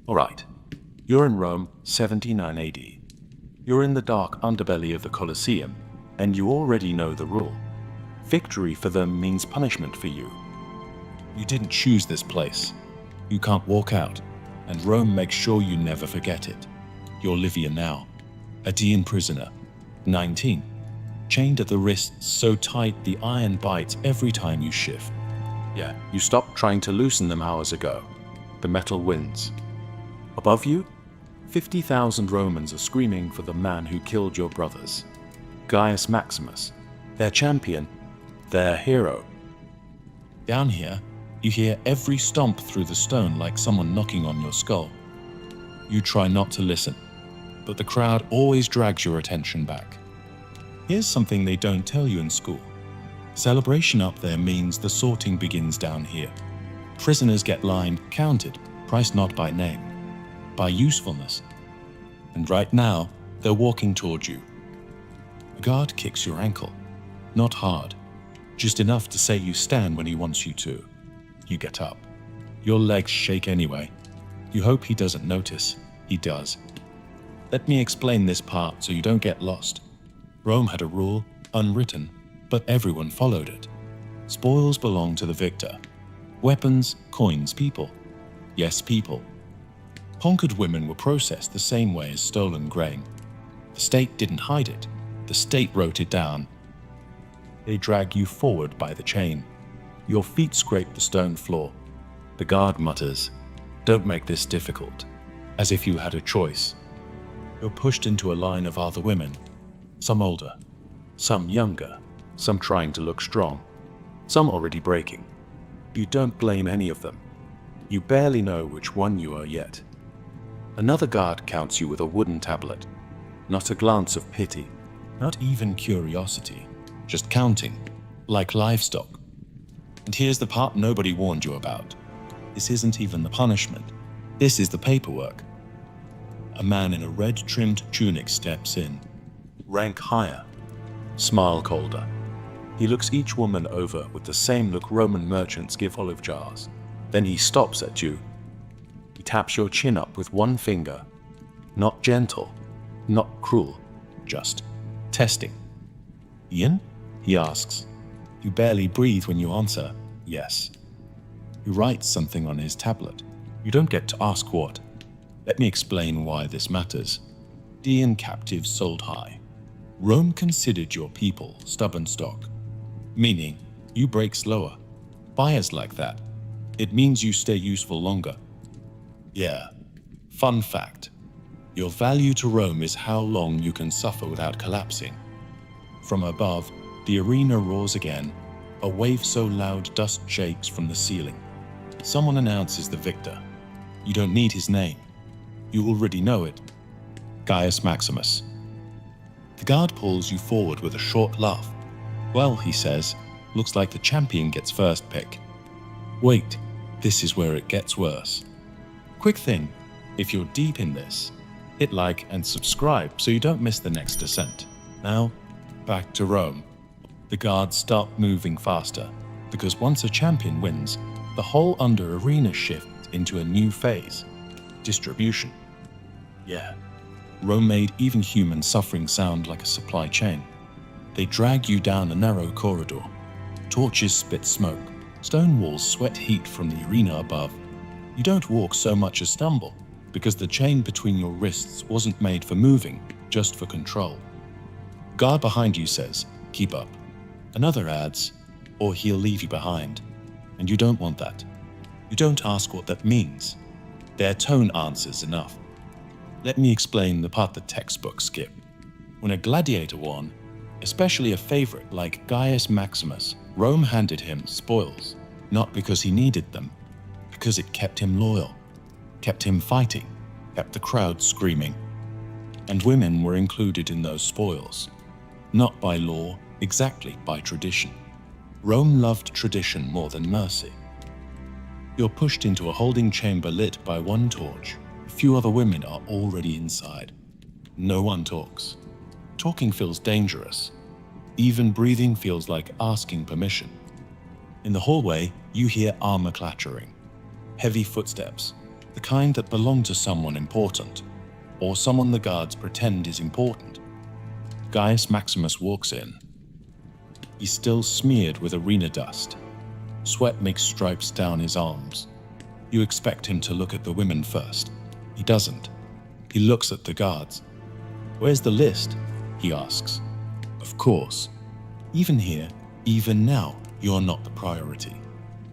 Alright, you're in Rome, 79 AD. You're in the dark underbelly of the Colosseum, and you already know the rule. Victory for them means punishment for you. You didn't choose this place. You can't walk out, and Rome makes sure you never forget it. You're Livia now, a Dian prisoner, 19, chained at the wrists so tight the iron bites every time you shift. Yeah, you stopped trying to loosen them hours ago. The metal wins. Above you, 50,000 Romans are screaming for the man who killed your brothers. Gaius Maximus, their champion, their hero. Down here, you hear every stomp through the stone like someone knocking on your skull. You try not to listen, but the crowd always drags your attention back. Here's something they don't tell you in school. Celebration up there means the sorting begins down here. Prisoners get lined, counted, priced not by name, by usefulness. And right now, they're walking towards you. A guard kicks your ankle. Not hard, just enough to say you stand when he wants you to. You get up. Your legs shake anyway. You hope he doesn't notice. He does. Let me explain this part so you don't get lost. Rome had a rule, unwritten, but everyone followed it. Spoils belong to the victor. Weapons, coins, people. Yes, people. Conquered women were processed the same way as stolen grain. The state didn't hide it. The state wrote it down. They drag you forward by the chain. Your feet scrape the stone floor. The guard mutters, "Don't make this difficult," as if you had a choice. You're pushed into a line of other women, some older, some younger, some trying to look strong, some already breaking. You don't blame any of them. You barely know which one you are yet. Another guard counts you with a wooden tablet. Not a glance of pity, not even curiosity, just counting, like livestock. And here's the part nobody warned you about. This isn't even the punishment. This is the paperwork. A man in a red-trimmed tunic steps in. Rank higher, smile colder. He looks each woman over with the same look Roman merchants give olive jars. Then he stops at you. He taps your chin up with one finger. Not gentle, not cruel, just testing. "Ian?" he asks. You barely breathe when you answer, "Yes." He writes something on his tablet. You don't get to ask what. Let me explain why this matters. Dian captives sold high. Rome considered your people stubborn stock, meaning you break slower. Buyers like that. It means you stay useful longer. Yeah. Fun fact. Your value to Rome is how long you can suffer without collapsing. From above, the arena roars again, a wave so loud dust shakes from the ceiling. Someone announces the victor. You don't need his name. You already know it. Gaius Maximus. The guard pulls you forward with a short laugh. "Well," he says, "looks like the champion gets first pick." Wait, this is where it gets worse. Quick thing, if you're deep in this, hit like and subscribe so you don't miss the next descent. Now, back to Rome. The guards start moving faster, because once a champion wins, the whole under arena shifts into a new phase. Distribution. Yeah. Rome made even human suffering sound like a supply chain. They drag you down a narrow corridor. Torches spit smoke. Stone walls sweat heat from the arena above. You don't walk so much as stumble, because the chain between your wrists wasn't made for moving, just for control. Guard behind you says, "Keep up." Another adds, "Or he'll leave you behind." And you don't want that. You don't ask what that means. Their tone answers enough. Let me explain the part the textbooks skip. When a gladiator won, especially a favorite like Gaius Maximus, Rome handed him spoils, not because he needed them, because it kept him loyal, kept him fighting, kept the crowd screaming. And women were included in those spoils, not by law, exactly by tradition. Rome loved tradition more than mercy. You're pushed into a holding chamber lit by one torch. A few other women are already inside. No one talks. Talking feels dangerous. Even breathing feels like asking permission. In the hallway, you hear armor clattering. Heavy footsteps. the kind that belong to someone important, or someone the guards pretend is important. Gaius Maximus walks in. He's still smeared with arena dust. Sweat makes stripes down his arms. You expect him to look at the women first. He doesn't. He looks at the guards. "Where's the list?" he asks. Of course. Even here, even now, you're not the priority.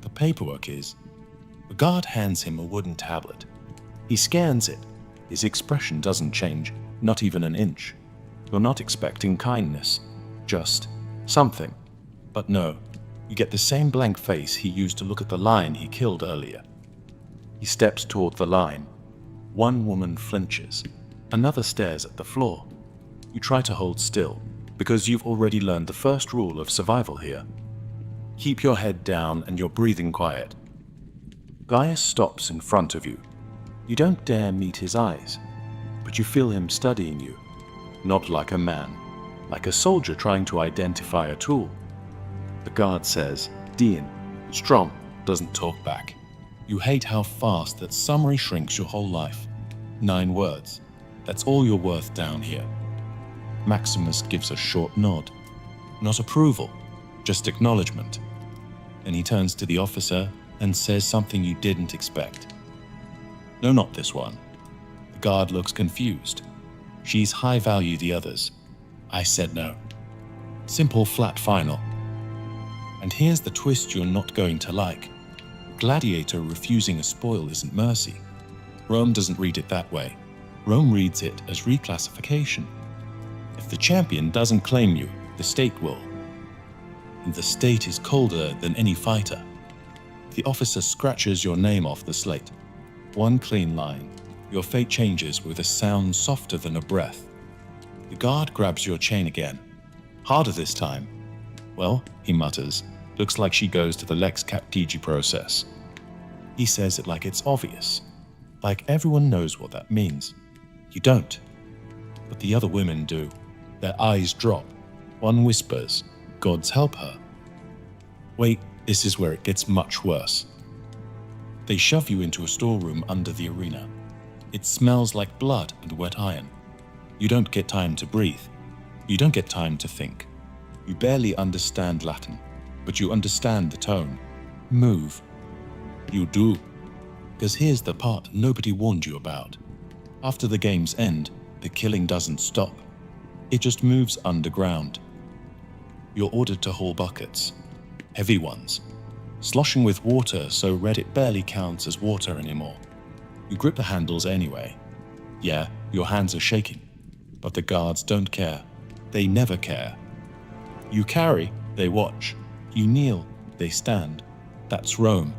The paperwork is. The guard hands him a wooden tablet. He scans it. His expression doesn't change, not even an inch. You're not expecting kindness, just something. But no, you get the same blank face he used to look at the lion he killed earlier. He steps toward the line. One woman flinches. Another stares at the floor. You try to hold still, because you've already learned the first rule of survival here. Keep your head down and your breathing quiet. Gaius stops in front of you. You don't dare meet his eyes, but you feel him studying you. Not like a man, like a soldier trying to identify a tool. The guard says, "Dean, strong," doesn't talk back. You hate how fast that summary shrinks your whole life. 9 words. That's all you're worth down here. Maximus gives a short nod. Not approval, just acknowledgement. And he turns to the officer and says something you didn't expect. "No, not this one." The guard looks confused. "She's high value the others." I said no. Simple, flat, final. And here's the twist you're not going to like. Gladiator refusing a spoil isn't mercy. Rome doesn't read it that way. Rome reads it as reclassification. If the champion doesn't claim you, the state will. And the state is colder than any fighter. The officer scratches your name off the slate. One clean line. Your fate changes with a sound softer than a breath. The guard grabs your chain again. Harder this time. "Well," he mutters, "looks like she goes to the Lex Captigi process." He says it like it's obvious. Like everyone knows what that means. You don't. But the other women do. Their eyes drop. One whispers, "Gods help her." Wait, this is where it gets much worse. They shove you into a storeroom under the arena. It smells like blood and wet iron. You don't get time to breathe. You don't get time to think. You barely understand Latin, but you understand the tone. Move. You do. Because here's the part nobody warned you about. After the game's end, the killing doesn't stop. It just moves underground. You're ordered to haul buckets. Heavy ones. Sloshing with water so red it barely counts as water anymore. You grip the handles anyway. Yeah, your hands are shaking. But the guards don't care. They never care. You carry, they watch. You kneel, they stand. That's Rome.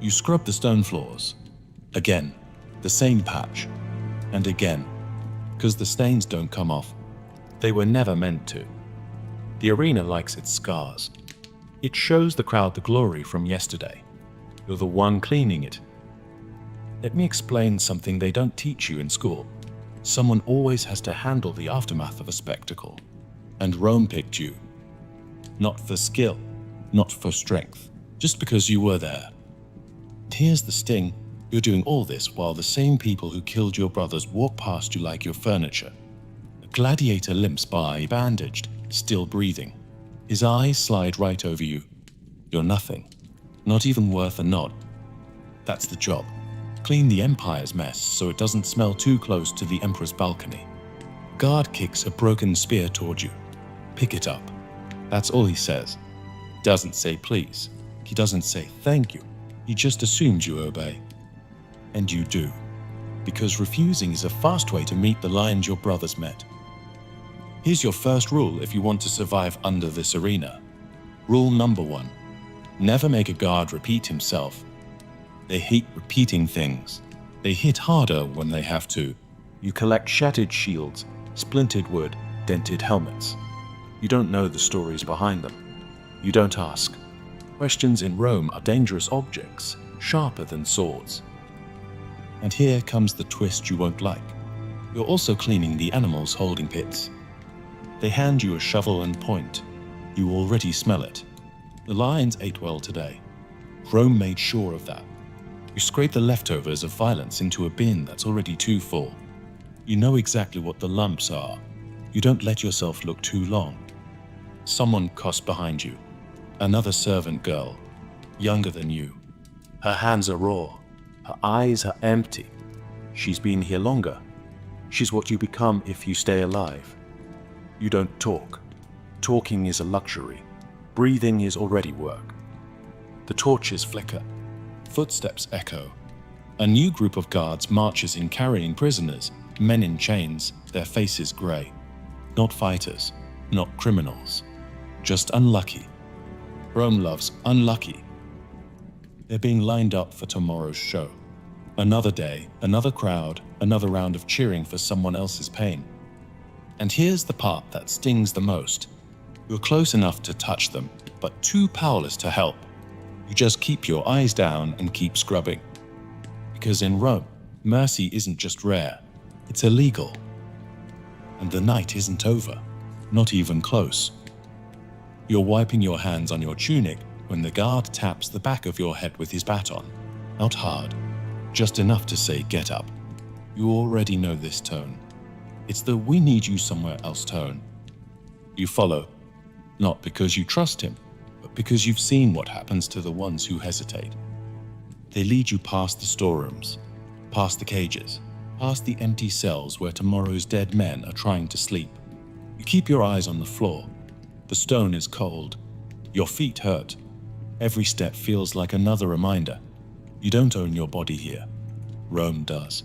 You scrub the stone floors. Again, the same patch. And again, because the stains don't come off. They were never meant to. The arena likes its scars. It shows the crowd the glory from yesterday. You're the one cleaning it. Let me explain something they don't teach you in school. Someone always has to handle the aftermath of a spectacle. And Rome picked you. Not for skill, not for strength, just because you were there. And here's the sting. You're doing all this while the same people who killed your brothers walk past you like your furniture. A gladiator limps by, bandaged, still breathing. His eyes slide right over you. You're nothing. Not even worth a nod. That's the job. Clean the Empire's mess so it doesn't smell too close to the Emperor's balcony. Guard kicks a broken spear toward you. Pick it up. That's all he says. Doesn't say please. He doesn't say thank you. He just assumes you obey. And you do. Because refusing is a fast way to meet the lions your brothers met. Here's your first rule if you want to survive under this arena. Rule number 1. Never make a guard repeat himself. They hate repeating things. They hit harder when they have to. You collect shattered shields, splintered wood, dented helmets. You don't know the stories behind them. You don't ask. Questions in Rome are dangerous objects, sharper than swords. And here comes the twist you won't like. You're also cleaning the animals' holding pits. They hand you a shovel and point. You already smell it. The lions ate well today. Rome made sure of that. You scrape the leftovers of violence into a bin that's already too full. You know exactly what the lumps are. You don't let yourself look too long. Someone coughs behind you. Another servant girl, younger than you. Her hands are raw. Her eyes are empty. She's been here longer. She's what you become if you stay alive. You don't talk. Talking is a luxury. Breathing is already work. The torches flicker. Footsteps echo. A new group of guards marches in carrying prisoners, men in chains, their faces grey. Not fighters, not criminals. Just unlucky. Rome loves unlucky. They're being lined up for tomorrow's show. Another day, another crowd, another round of cheering for someone else's pain. And here's the part that stings the most. You're close enough to touch them, but too powerless to help. You just keep your eyes down and keep scrubbing. Because in Rome, mercy isn't just rare, it's illegal. And the night isn't over, not even close. You're wiping your hands on your tunic when the guard taps the back of your head with his baton. Not hard, just enough to say get up. You already know this tone. It's the we need you somewhere else tone. You follow, not because you trust him, but because you've seen what happens to the ones who hesitate. They lead you past the storerooms, past the cages, past the empty cells where tomorrow's dead men are trying to sleep. You keep your eyes on the floor. The stone is cold. Your feet hurt. Every step feels like another reminder. You don't own your body here. Rome does.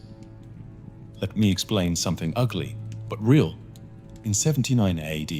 Let me explain something ugly, but real. In 79 AD,